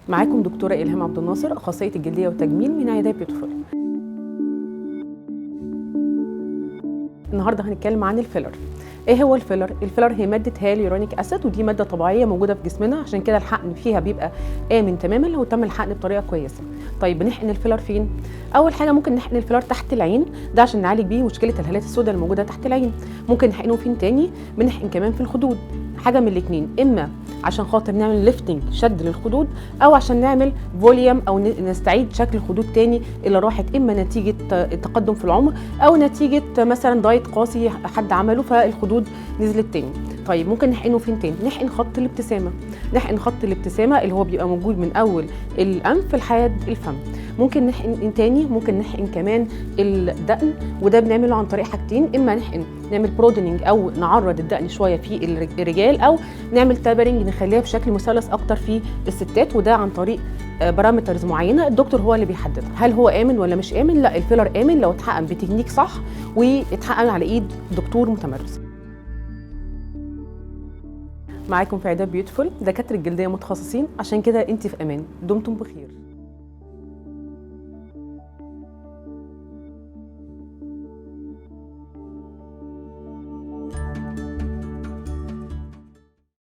معاكم دكتورة إلهام عبد الناصر، أخصائية الجلدية والتجميل من عيادات بيوتيفول. النهارده هنتكلم عن الفيلر. ايه هو الفيلر؟ الفيلر هي ماده هيالورونيك اسيد، ودي ماده طبيعيه موجوده في جسمنا، عشان كده الحقن فيها بيبقى امن تماما لو تم الحقن بطريقه كويسه. طيب بنحقن الفيلر فين؟ اول حاجه ممكن نحقن الفيلر تحت العين، ده عشان نعالج بيه مشكله الهالات السوداء الموجوده تحت العين. ممكن نحقنه فين تاني؟ بنحقن كمان في الخدود. حاجه من الاثنين، اما عشان خاطر نعمل ليفتنج شد للخدود، او عشان نعمل فوليوم او نستعيد شكل الخدود تاني اللي راحت اما نتيجه التقدم في العمر او نتيجه مثلا دايت قاسي حد عمله فالخدود نزلت تاني. طيب ممكن نحقنه فين تاني؟ نحقن خط الابتسامه. نحقن خط الابتسامه اللي هو بيبقى موجود من اول الانف لحد الفم. ممكن نحقن تاني، ممكن نحقن كمان الدقن، وده بنعمله عن طريق حاجتين، اما نعمل برودنينج او نعرض الدقن شويه في الرجال، او نعمل تابرنج نخليها بشكل مثلث اكتر في الستات، وده عن طريق بارامترز معينه الدكتور هو اللي بيحددها. هل هو امن ولا مش امن؟ لا، الفيلر امن لو اتحقن بتكنيك صح واتحقن على ايد دكتور متمرس. معاكم في عيادات بيوتيفول دكاتره الجلديه متخصصين، عشان كده انت في امان. دمتم بخير.